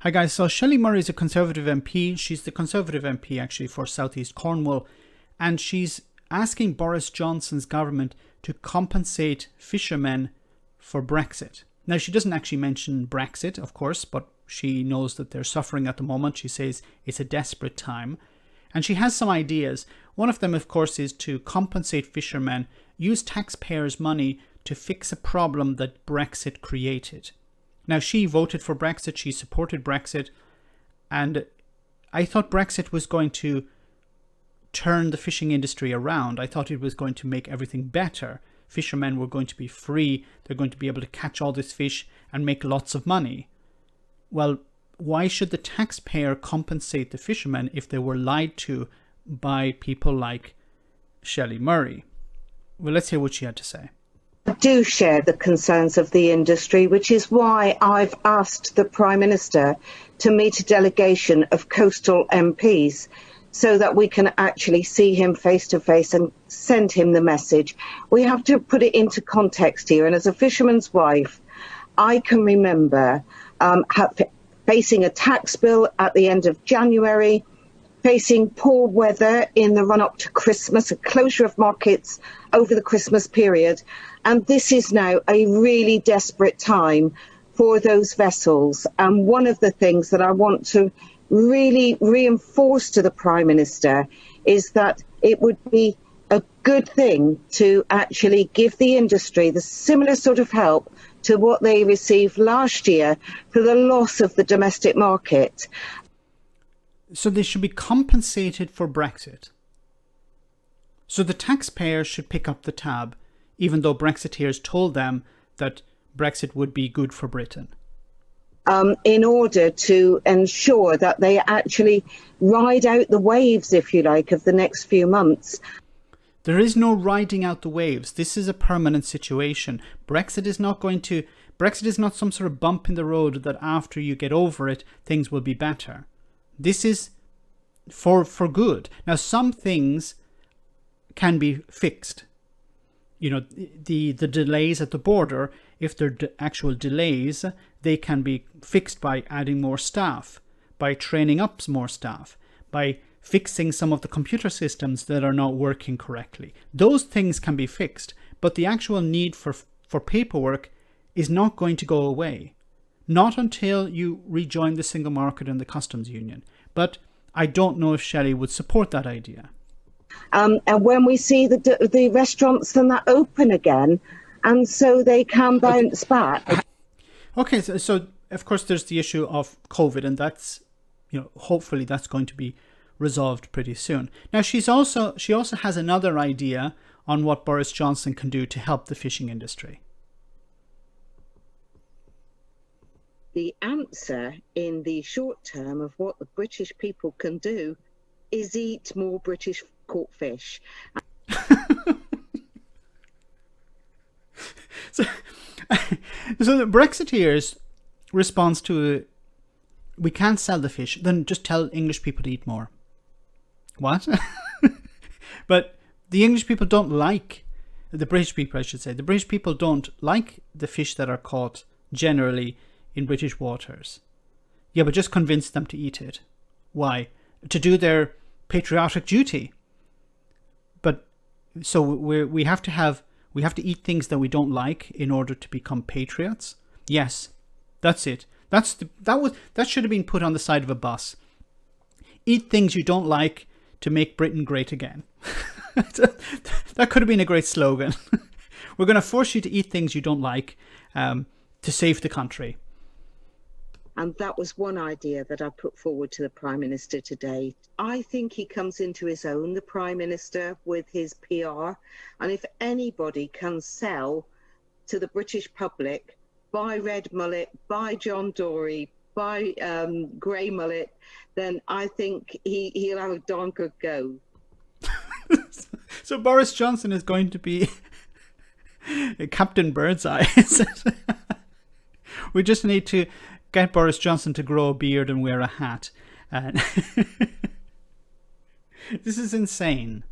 Hi guys, so Shelley Murray is a Conservative MP. She's the Conservative MP actually for South East Cornwall, and she's asking Boris Johnson's government to compensate fishermen for Brexit. Now, she doesn't actually mention Brexit, of course, but she knows that they're suffering at the moment. She says it's a desperate time, and she has some ideas. One of them, of course, is to compensate fishermen, use taxpayers' money to fix a problem that Brexit created. Now, she voted for Brexit, she supported Brexit, and I thought Brexit was going to turn the fishing industry around. I thought it was going to make everything better. Fishermen were going to be free, they're going to be able to catch all this fish and make lots of money. Well, why should the taxpayer compensate the fishermen if they were lied to by people like Shelley Murray? Well, let's hear what she had to say. I do share the concerns of the industry, which is why I've asked the Prime Minister to meet a delegation of coastal MPs so that we can actually see him face to face and send him the message. We have to put it into context here. And as a fisherman's wife, I can remember facing a tax bill at the end of January, facing poor weather in the run-up to Christmas, a closure of markets over the Christmas period. And this is now a really desperate time for those vessels. And one of the things that I want to really reinforce to the Prime Minister is that it would be a good thing to actually give the industry the similar sort of help to what they received last year for the loss of the domestic market. So they should be compensated for Brexit. So the taxpayers should pick up the tab, even though Brexiteers told them that Brexit would be good for Britain. In order to ensure that they actually ride out the waves, if you like, of the next few months. There is no riding out the waves. This is a permanent situation. Brexit is not some sort of bump in the road that after you get over it, things will be better. This is for good. Now, some things can be fixed. You know, the delays at the border, if they're actual delays, they can be fixed by adding more staff, by training up more staff, by fixing some of the computer systems that are not working correctly. Those things can be fixed, but the actual need for paperwork is not going to go away. Not until you rejoin the single market and the customs union. But I don't know if Shelley would support that idea. And when we see the restaurants and that open again, and so they can bounce back. Okay, so of course there's the issue of COVID, and that's, hopefully that's going to be resolved pretty soon. Now she also has another idea on what Boris Johnson can do to help the fishing industry. The answer in the short term of what the British people can do is eat more British caught fish. So the Brexiteers' response to we can't sell the fish, then just tell English people to eat more. What? But the English people don't like, the British people I should say, the British people don't like the fish that are caught generally in British waters. Yeah, but just convince them to eat it. Why? To do their patriotic duty. But so we have to eat things that we don't like in order to become patriots. Yes, that's it. That should have been put on the side of a bus. Eat things you don't like to make Britain great again. That could have been a great slogan. We're going to force you to eat things you don't like to save the country. And that was one idea that I put forward to the Prime Minister today. I think he comes into his own, the Prime Minister, with his PR. And if anybody can sell to the British public, buy red mullet, buy John Tory, buy grey mullet, then I think he'll have a darn good go. So Boris Johnson is going to be Captain Birdseye. We just need to get Boris Johnson to grow a beard and wear a hat. And this is insane.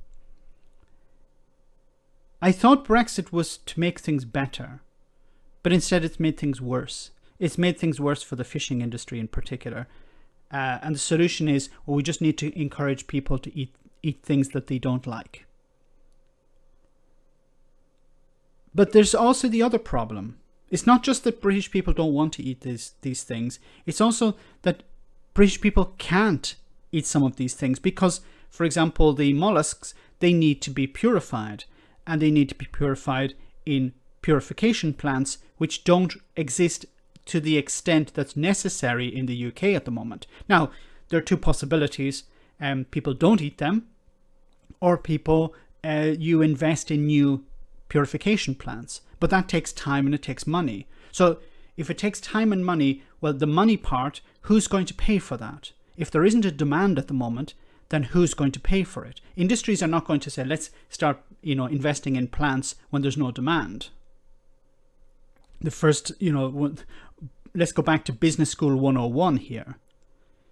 I thought Brexit was to make things better, but instead it's made things worse. It's made things worse for the fishing industry in particular. And the solution is, well, we just need to encourage people to eat things that they don't like. But there's also the other problem. It's not just that British people don't want to eat these things. It's also that British people can't eat some of these things because, for example, the mollusks, they need to be purified. And they need to be purified in purification plants, which don't exist to the extent that's necessary in the UK at the moment. Now, there are two possibilities. People don't eat them, or people, you invest in new purification plants. But that takes time and it takes money. So if it takes time and money, well, the money part, who's going to pay for that? If there isn't a demand at the moment, then who's going to pay for it? Industries are not going to say, let's start, investing in plants when there's no demand. The first, let's go back to business school 101 here.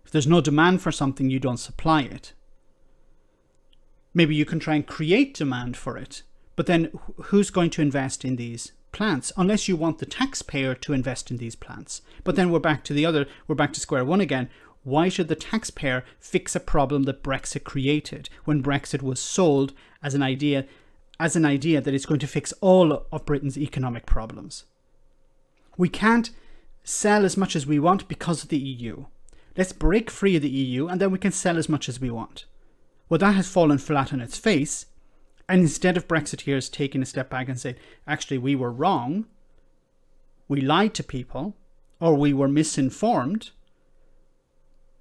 If there's no demand for something, you don't supply it. Maybe you can try and create demand for it. But then who's going to invest in these plants? Unless you want the taxpayer to invest in these plants. But then we're back to square one again. Why should the taxpayer fix a problem that Brexit created when Brexit was sold as an idea that it's going to fix all of Britain's economic problems? We can't sell as much as we want because of the EU. Let's break free of the EU and then we can sell as much as we want. Well, that has fallen flat on its face. And instead of Brexiteers taking a step back and saying, actually, we were wrong, we lied to people, or we were misinformed.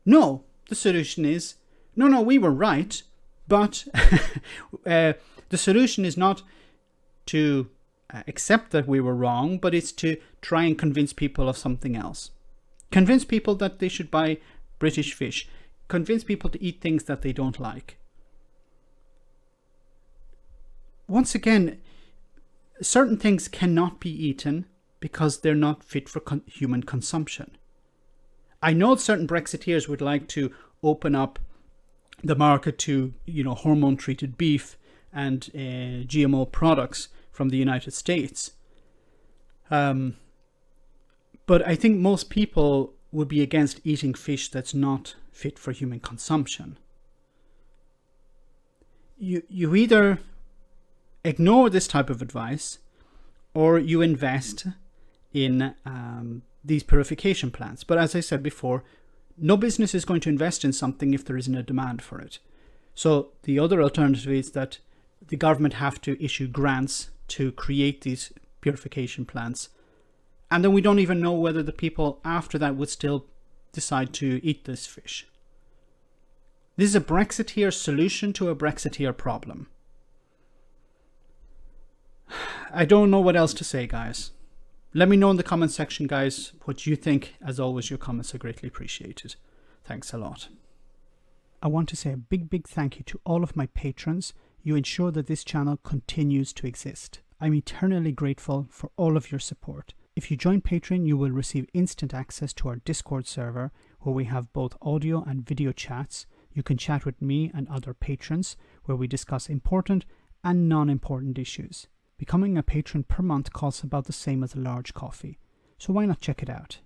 No, the solution is, no, we were right, but the solution is not to accept that we were wrong, but it's to try and convince people of something else. Convince people that they should buy British fish. Convince people to eat things that they don't like. Once again, certain things cannot be eaten because they're not fit for human consumption. I know certain Brexiteers would like to open up the market to, hormone-treated beef and GMO products from the United States. But I think most people would be against eating fish that's not fit for human consumption. You either ignore this type of advice, or you invest in these purification plants. But as I said before, no business is going to invest in something if there isn't a demand for it. So the other alternative is that the government have to issue grants to create these purification plants. And then we don't even know whether the people after that would still decide to eat this fish. This is a Brexiteer solution to a Brexiteer problem. I don't know what else to say, guys. Let me know in the comment section, guys, what you think. As always, your comments are greatly appreciated. Thanks a lot. I want to say a big thank you to all of my patrons. You ensure that this channel continues to exist. I'm eternally grateful for all of your support. If you join Patreon, you will receive instant access to our Discord server, where we have both audio and video chats. You can chat with me and other patrons, where we discuss important and non-important issues. Becoming a patron per month costs about the same as a large coffee, so why not check it out?